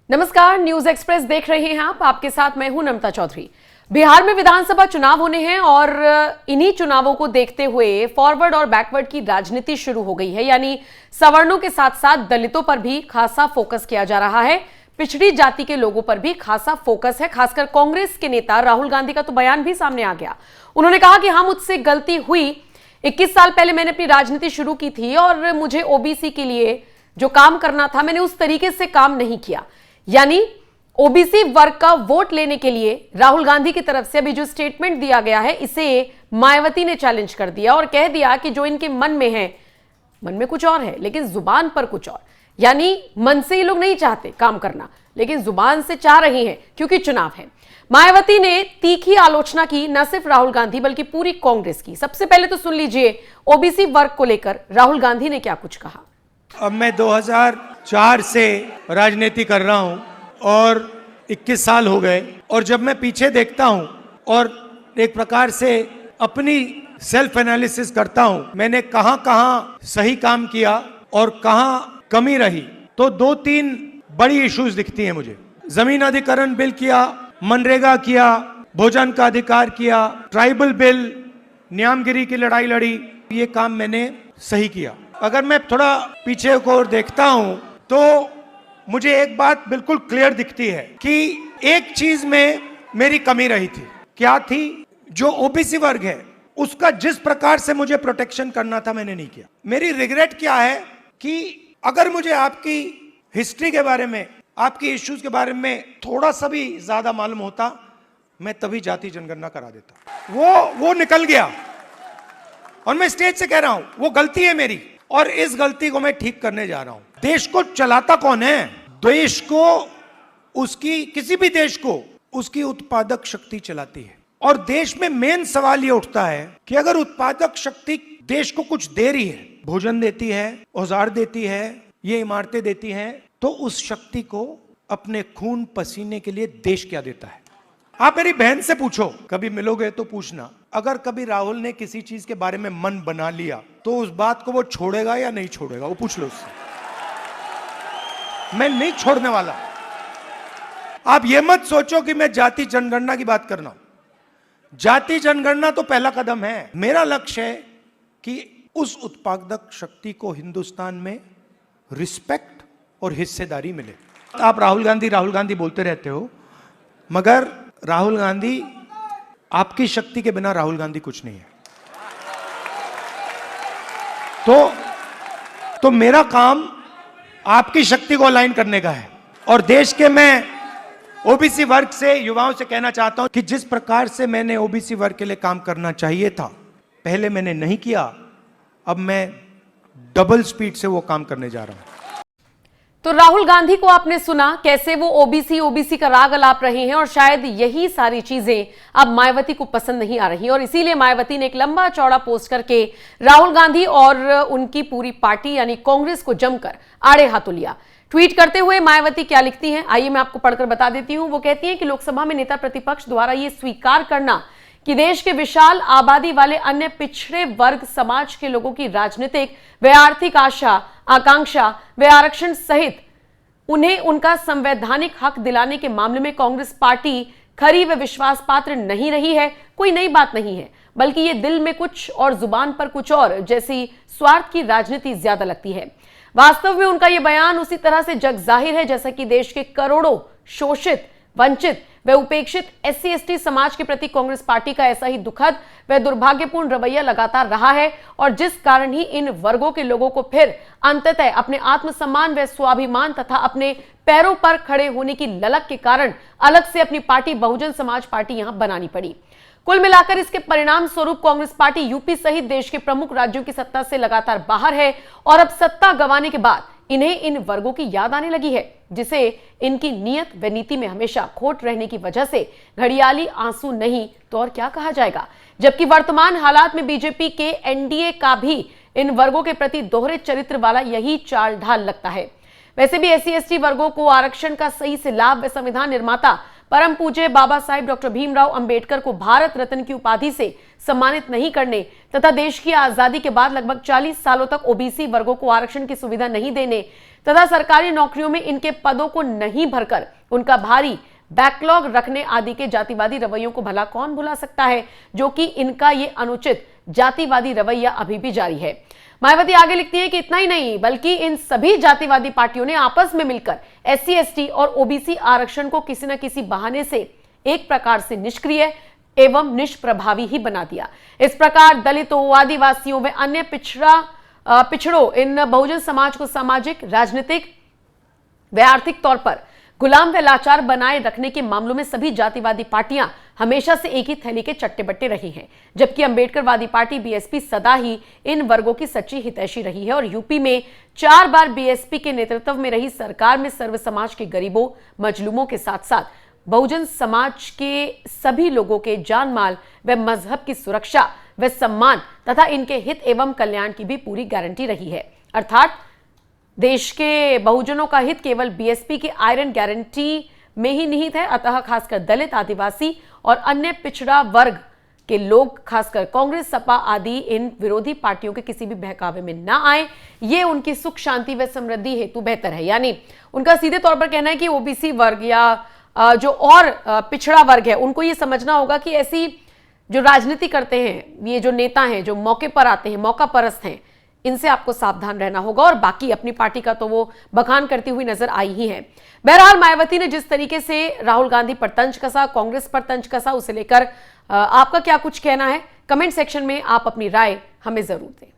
नमस्कार, news express देख रहे हैं आप। आपके साथ मैं हूं नम्रता चौधरी। बिहार में विधानसभा चुनाव होने हैं और इन्हीं चुनावों को देखते हुए फॉरवर्ड और बैकवर्ड की राजनीति शुरू हो गई है। यानी सवर्णों के साथ साथ दलितों पर भी खासा फोकस किया जा रहा है, पिछड़ी जाति के लोगों पर भी खासा फोकस है। खासकर कांग्रेस के नेता राहुल गांधी का तो बयान भी सामने आ गया। उन्होंने कहा कि हाँ, मुझसे गलती हुई। 21 साल पहले मैंने अपनी राजनीति शुरू की थी और मुझे ओबीसी के लिए जो काम करना था, मैंने उस तरीके से काम नहीं किया। यानी ओबीसी वर्ग का वोट लेने के लिए राहुल गांधी की तरफ से अभी जो स्टेटमेंट दिया गया है, इसे मायावती ने चैलेंज कर दिया और कह दिया कि जो इनके मन में है, मन में कुछ और है लेकिन जुबान पर कुछ और। यानी मन से ये लोग नहीं चाहते काम करना, लेकिन जुबान से चाह रही हैं क्योंकि चुनाव है। मायावती ने तीखी आलोचना की न सिर्फ राहुल गांधी बल्कि पूरी कांग्रेस की। सबसे पहले तो सुन लीजिए ओबीसी वर्ग को लेकर राहुल गांधी ने क्या कुछ कहा। अब मैं 2004 से राजनीति कर रहा हूं और 21 साल हो गए, और जब मैं पीछे देखता हूं और एक प्रकार से अपनी सेल्फ एनालिसिस करता हूं, मैंने कहां कहां सही काम किया और कहां कमी रही, तो 2-3 बड़ी इश्यूज दिखती हैं मुझे। जमीन अधिग्रहण बिल किया, मनरेगा किया, भोजन का अधिकार किया, ट्राइबल बिल, न्यामगिरी की लड़ाई लड़ी, ये काम मैंने सही किया। अगर मैं थोड़ा पीछे को देखता हूं तो मुझे एक बात बिल्कुल क्लियर दिखती है कि एक चीज में मेरी कमी रही थी। क्या थी? जो ओबीसी वर्ग है उसका जिस प्रकार से मुझे प्रोटेक्शन करना था, मैंने नहीं किया। मेरी रिग्रेट क्या है कि अगर मुझे आपकी हिस्ट्री के बारे में, आपकी इश्यूज के बारे में थोड़ा सा भी ज्यादा मालूम होता, मैं तभी जाति जनगणना करा देता। वो निकल गया और मैं स्टेज से कह रहा हूं वो गलती है मेरी, और इस गलती को मैं ठीक करने जा रहा हूं। देश को चलाता कौन है? देश को, उसकी, किसी भी देश को उसकी उत्पादक शक्ति चलाती है। और देश में मेन सवाल ये उठता है कि अगर उत्पादक शक्ति देश को कुछ दे रही है, भोजन देती है, औजार देती है, ये इमारतें देती हैं, तो उस शक्ति को अपने खून पसीने के लिए देश क्या देता है? आप मेरी बहन से पूछो, कभी मिलोगे तो पूछना, अगर कभी राहुल ने किसी चीज के बारे में मन बना लिया तो उस बात को वो छोड़ेगा या नहीं छोड़ेगा? वो पूछ लो उससे। मैं नहीं छोड़ने वाला। आप ये मत सोचो कि मैं जाति जनगणना की बात कर रहा हूं। जाति जनगणना तो पहला कदम है। मेरा लक्ष्य है कि उस उत्पादक शक्ति को हिंदुस्तान में रिस्पेक्ट और हिस्सेदारी मिले। आप राहुल गांधी बोलते रहते हो, मगर राहुल गांधी, आपकी शक्ति के बिना राहुल गांधी कुछ नहीं है। तो मेरा काम आपकी शक्ति को अलाइन करने का है। और देश के, मैं ओबीसी वर्ग से, युवाओं से कहना चाहता हूं कि जिस प्रकार से मैंने ओबीसी वर्ग के लिए काम करना चाहिए था, पहले मैंने नहीं किया, अब मैं डबल स्पीड से वो काम करने जा रहा हूं। तो राहुल गांधी को आपने सुना कैसे वो ओबीसी का राग अलाप रहे हैं, और शायद यही सारी चीजें अब मायावती को पसंद नहीं आ रही, और इसीलिए मायावती ने एक लंबा चौड़ा पोस्ट करके राहुल गांधी और उनकी पूरी पार्टी यानी कांग्रेस को जमकर आड़े हाथों लिया। ट्वीट करते हुए मायावती क्या लिखती हैं, आइए मैं आपको पढ़कर बता देती हूं। वो कहती हैं कि लोकसभा में नेता प्रतिपक्ष द्वारा यह स्वीकार करना कि देश के विशाल आबादी वाले अन्य पिछड़े वर्ग समाज के लोगों की राजनीतिक व आर्थिक आशा, आकांक्षा व आरक्षण सहित उन्हें उनका संवैधानिक हक दिलाने के मामले में कांग्रेस पार्टी खरी व विश्वास पात्र नहीं रही है, कोई नई बात नहीं है, बल्कि ये दिल में कुछ और जुबान पर कुछ और जैसी स्वार्थ की राजनीति ज्यादा लगती है। वास्तव में उनका यह बयान उसी तरह से जग जाहिर है जैसा कि देश के करोड़ों शोषित, वंचित व उपेक्षित SC/ST समाज के प्रति कांग्रेस पार्टी का ऐसा ही दुखद व दुर्भाग्यपूर्ण रवैया लगातार रहा है, और जिस कारण ही इन वर्गों के लोगों को फिर अंततः अपने आत्मसम्मान व स्वाभिमान तथा अपने पैरों पर खड़े होने की ललक के कारण अलग से अपनी पार्टी बहुजन समाज पार्टी यहां बनानी पड़ी। कुल मिलाकर इसके परिणाम स्वरूप कांग्रेस पार्टी यूपी सहित देश के प्रमुख राज्यों की सत्ता से लगातार बाहर है, और अब सत्ता गंवाने के बाद इन्हें इन वर्गों की याद आने लगी है, जिसे इनकी नीयत व नीति में हमेशा खोट रहने की वजह से घड़ियाली आंसू नहीं तो और क्या कहा जाएगा। जबकि वर्तमान हालात में बीजेपी के एनडीए का भी इन वर्गों के प्रति दोहरे चरित्र वाला यही चाल ढाल लगता है। वैसे भी SC/ST वर्गों को आरक्षण का सही से लाभ व संविधान निर्माता परम पूज्य बाबा साहिब डॉक्टर भीमराव अंबेडकर को भारत रत्न की उपाधि से सम्मानित नहीं करने तथा देश की आजादी के बाद लगभग 40 सालों तक ओबीसी वर्गों को आरक्षण की सुविधा नहीं देने तथा सरकारी नौकरियों में इनके पदों को नहीं भरकर उनका भारी बैकलॉग रखने आदि के जातिवादी रवैयों को भला कौन भुला सकता है, जो कि इनका ये अनुचित जातिवादी रवैया अभी भी जारी है। मायावती आगे लिखती है कि इतना ही नहीं बल्कि इन सभी जातिवादी पार्टियों ने आपस में मिलकर एससी एसटी और ओबीसी आरक्षण को किसी न किसी बहाने से एक प्रकार से निष्क्रिय एवं निष्प्रभावी ही बना दिया। इस प्रकार दलितों, आदिवासियों व अन्य पिछड़ों इन बहुजन समाज को सामाजिक, राजनीतिक व आर्थिक तौर पर गुलाम व लाचार बनाए रखने के मामलों में सभी जातिवादी पार्टियां हमेशा से एक ही थैली के चट्टे बट्टे रही हैं, जबकि अंबेडकरवादी पार्टी बीएसपी सदा ही इन वर्गों की सच्ची हितैषी रही है और यूपी में 4 बार बीएसपी के नेतृत्व में रही सरकार में सर्व समाज के गरीबों, मजलूमों के साथ साथ बहुजन समाज के सभी लोगों के जान माल व मजहब की सुरक्षा व सम्मान तथा इनके हित एवं कल्याण की भी पूरी गारंटी रही है। अर्थात देश के बहुजनों का हित केवल बीएसपी की आयरन गारंटी में ही निहित है। अतः खासकर दलित, आदिवासी और अन्य पिछड़ा वर्ग के लोग, खासकर कांग्रेस, सपा आदि इन विरोधी पार्टियों के किसी भी बहकावे में ना आए, ये उनकी सुख शांति व समृद्धि हेतु बेहतर है। यानी उनका सीधे तौर पर कहना है कि ओबीसी वर्ग या जो और पिछड़ा वर्ग है उनको ये समझना होगा कि ऐसी जो राजनीति करते हैं, ये जो नेता हैं, जो मौके पर आते हैं, मौका परस्त हैं, इनसे आपको सावधान रहना होगा। और बाकी अपनी पार्टी का तो वो बखान करती हुई नजर आई ही है। बहरहाल मायावती ने जिस तरीके से राहुल गांधी पर तंज कसा, कांग्रेस पर तंज कसा, उसे लेकर आपका क्या कुछ कहना है? कमेंट सेक्शन में आप अपनी राय हमें जरूर दें।